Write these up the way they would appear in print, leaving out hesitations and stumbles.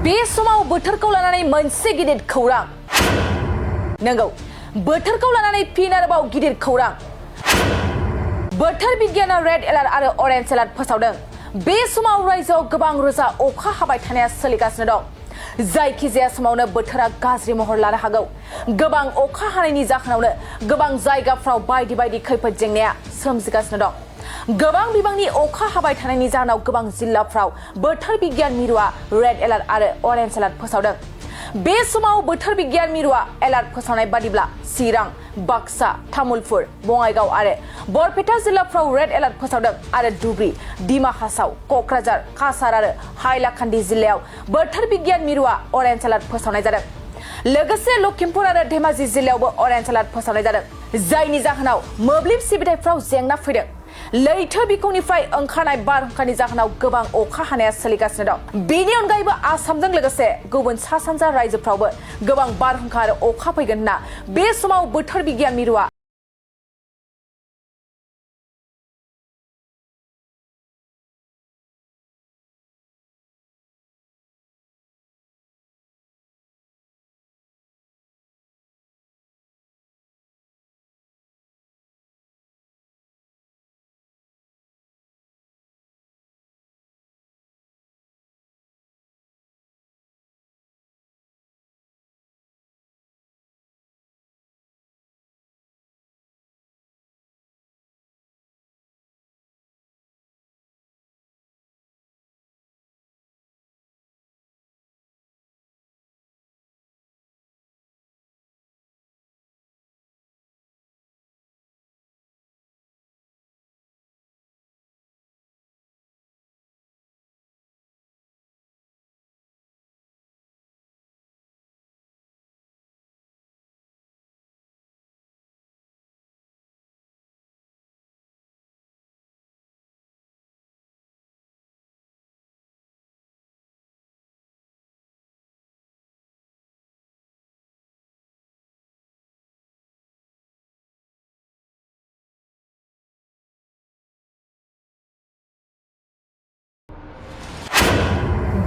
बे समाव बोथोरखौ लानानै मोनसे गिदिर खौरां नंगौ बोथोरखौ लानानै फिन आरोबाव गिदिर खौरां बोथोर बिगियाना रेड एलार्ट आरो अरेन्ज एलार्ट फोसावदों बे समाव रायजोआव गोबां रोजा अखा हाबाय थानाया सोलिगासिनो दं जायखिजाया समावनो बोथोरा गाज्रि महर लानो हागौ गोबां अखा हानायनि जाहोनावनो गोबां जायगाफ्राव बायदि बायदि खैफोद जेंनाया सोमजिगासिनो दं गोबां बिबांनि अखा हाबाय थानायनि जाहोनाव गोबां जिल्लाफ्राव बोथोर बिगियान मिरुआ रेड एलार्ट आरो अरेन्ज एलार्ट फोसावदों बे समाव बोथोर बिगियान मिरुआ एलार्ट फोसावनाय बादिब्ला चिरां बाक्सा तामुलपुर बङाइगाव आरो बरपेटा जिल्लाफ्राव रेड एलार्ट फोसावदों आरो धुबरी डिमा हासाव कक्राझार काछार आरो हाइलाकान्दि जिल्लायाव बोथोर बिगियान मिरुआ अरेन्ज एलार्ट फोसावनाय जादों लोगोसे लखिमपुर आरो धेमाजि जिल्लायावबो अरेन्ज एलार्ट फोसावनाय जादों जायनि जाहोनाव मोब्लिब सिबिथायफ्राव जेंना फैदों लैथो बिखंनिफ्राय ओंखारनाय बारहुंखानि जाहोनाव गोबां अखा हानाया सोलिगासिनो दं बेनि अनगायैबो आसामजों लोगोसे गुबुन सा सानजा रायजोफ्रावबो गोबां बारहुंखा आरो अखा फैगोन होनना बे समाव बोथोर बिगियान मिरुआ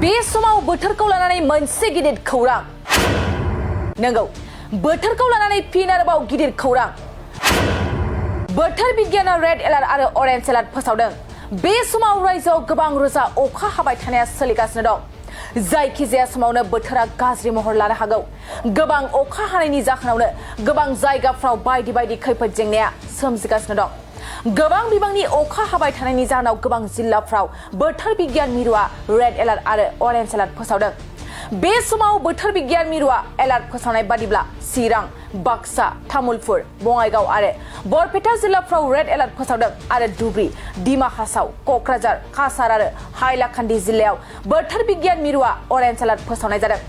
बे समाव बोथोरखौ लानानै मोनसे गिदिर खौरां नंगौ बोथोरखौ लानानै फिन आरोबाव गिदिर खौरां बोथोर बिगियाना रेड एलार्ट आरो अरेन्ज एलार्ट फोसावदों बे समाव रायजोआव गोबां रोजा अखा हाबाय थानाया सोलिगासिनो दं जायखिजाया समावनो बोथोरा गाज्रि महर लानो हागौ गोबां अखा हानायनि जाहोनावनो गोबां जायगाफ्राव बायदि बायदि खैफोद जेंनाया सोमजिगासिनो दं गोबां बिबांनि अखा हाबाय थानायनि जाहोनाव गोबां जिल्लाफ्राव बोथोर बिगियान मिरुआ रेड एलार्ट आरो अरेन्ज एलार्ट फोसावदों बे समाव बोथोर बिगियान मिरुआ एलार्ट फोसावनाय बादिब्ला चिरां बाक्सा तामुलपुर बङाइगाव आरो बरपेटा जिल्लाफ्राव रेड एलार्ट फोसावदों आरो धुबरी डिमा हासाव कक्राझार काछार आरो हाइलाकान्दि जिल्लायाव बोथोर बिगियान मिरुआ अरेन्ज एलार्ट फोसावनाय जादों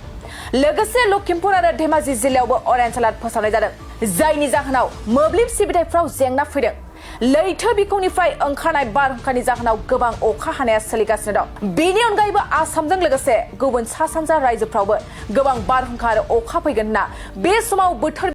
लोगोसे लखिमपुर आरो धेमाजि जिल्लायावबो अरेन्ज एलार्ट फोसावनाय जादों जायनि जाहोनाव मोब्लिब सिबिथायफ्राव जेंना फैदों लैथो बिखंनिफ्राय ओंखारनाय बारहुंखानि जाहोनाव गोबां अखा हानाया सोलिगासिनो दं बेनि अनगायैबो आसामजों लोगोसे गुबुन सा सानजा रायजोफ्रावबो गोबां बारहुंखा आरो अखा फैगोन होनना बे समाव बोथोर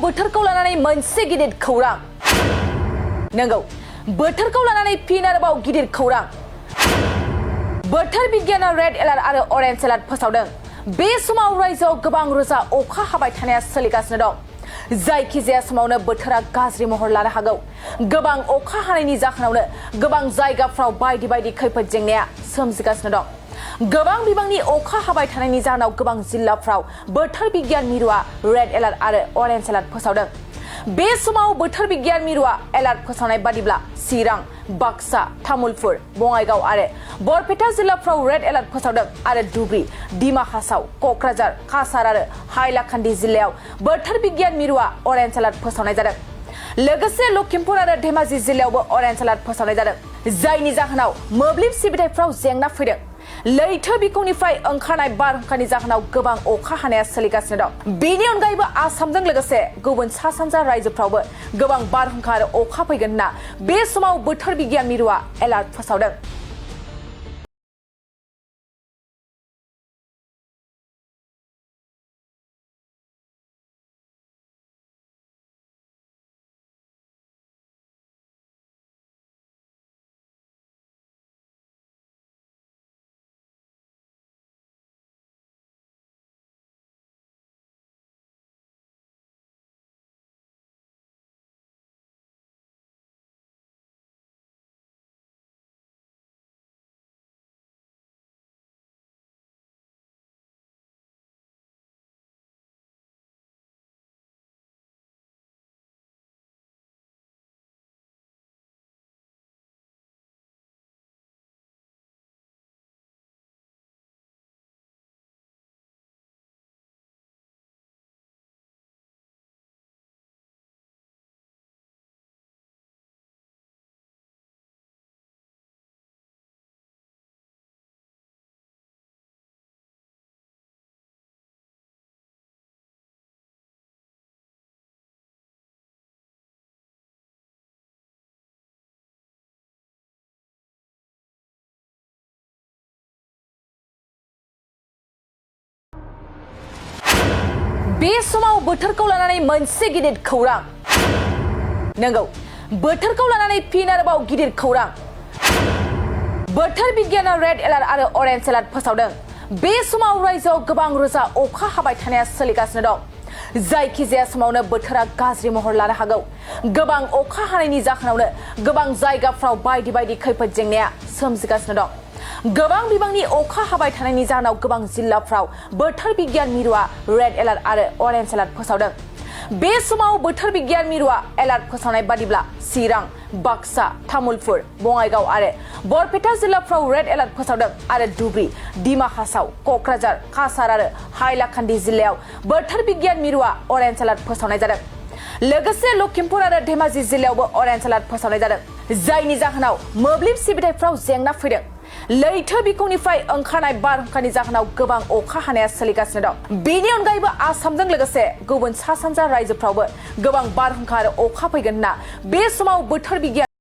बोथोरखौ लानानै मोनसे गिदिर खौरां नंगौ बोथोरखौ लानानै फिन आरोबाव गिदिर खौरां बोथोर बिगियाना रेड एलार्ट आरो अरेन्ज एलार्ट फोसावदों बे समाव रायजोआव गोबां रोजा अखा हाबाय थानाया सोलिगासिनो दं जायखिजाया समावनो बोथोरा गाज्रि महर लानो हागौ गोबां अखा हानायनि जाहोनावनो गोबां जायगाफ्राव बायदि बायदि खैफोद जेंनाया सोमजिगासिनो दं गोबां बिबांनि अखा हाबाय थानायनि जाहोनाव गोबां जिल्लाफ्राव बोथोर बिगियान मिरुआ रेड एलार्ट आरो अरेन्ज एलार्ट फोसावदों बे समाव बोथोर बिगियान मिरुआ एलार्ट फोसावनाय बादिब्ला चिरां बाक्सा तामुलपुर बङाइगाव आरो बरपेटा जिल्लाफ्राव रेड एलार्ट फोसावदों आरो धुबरी डिमा हासाव कक्राझार काछार आरो हाइलाकान्दि जिल्लायाव बोथोर बिगियान मिरुआ अरेन्ज एलार्ट फोसावनाय जादों लोगोसे लखिमपुर आरो धेमाजि जिल्लायावबो अरेन्ज एलार्ट फोसावनाय जादों जायनि जाहोनाव मोब्लिब सिबिथायफ्राव जेंना फैदों लैथो बिखंनिफ्राय ओंखारनाय बारहुंखानि जाहोनाव गोबां अखा हानाया सोलिगासिनो दं बेनि अनगायैबो आसामजों लोगोसे गुबुन सा सानजा रायजोफ्रावबो गोबां बारहुंखा आरो अखा फैगोन होनना बे समाव बोथोर बिगियान मिरुआ एलार्ट फोसावदों बे समाव बोथोरखौ लानानै मोनसे गिदिर खौरां नंगौ बोथोरखौ लानानै फिन आरोबाव गिदिर खौरां बोथोर बिगियाना रेड एलार्ट आरो अरेन्ज एलार्ट फोसावदों बे समाव रायजोआव गोबां रोजा अखा हाबाय थानाया सोलिगासिनो दं जायखिजाया समावनो बोथोरा गाज्रि महर लानो हागौ गोबां अखा हानायनि जाहोनावनो गोबां जायगाफ्राव बायदि बायदि खैफोद जेंनाया सोमजिगासिनो दं गोबां बिबांनि अखा हाबाय थानायनि जाहोनाव गोबां जिल्लाफ्राव बोथोर बिगियान मिरुआ रेड एलार्ट आरो अरेन्ज एलार्ट फोसावदों बे समाव बोथोर बिगियान मिरुआ एलार्ट फोसावनाय बादिब्ला चिरां बाक्सा तामुलपुर बङाइगाव आरो बरपेटा जिल्लाफ्राव रेड एलार्ट फोसावदों आरो धुबरी डिमा हासाव कक्राझार काछार आरो हाइलाकान्दि जिल्लायाव बोथोर बिगियान मिरुआ अरेन्ज एलार्ट फोसावनाय जादों लोगोसे लखिमपुर आरो धेमाजि जिल्लायावबो अरेन्ज एलार्ट फोसावनाय जादों जायनि जाहोनाव मोब्लिब सिबिथायफ्राव जेंना फैदों लैथो बिखंनिफ्राय ओंखारनाय बारहुंखानि जाहोनाव गोबां अखा हानाया सोलिगासिनो दं बेनि अनगायैबो आसामजों लोगोसे गुबुन सा सानजा रायजोफ्रावबो गोबां बारहुंखा आरो अखा फैगोन होनना बे समाव बोथोर बिगियान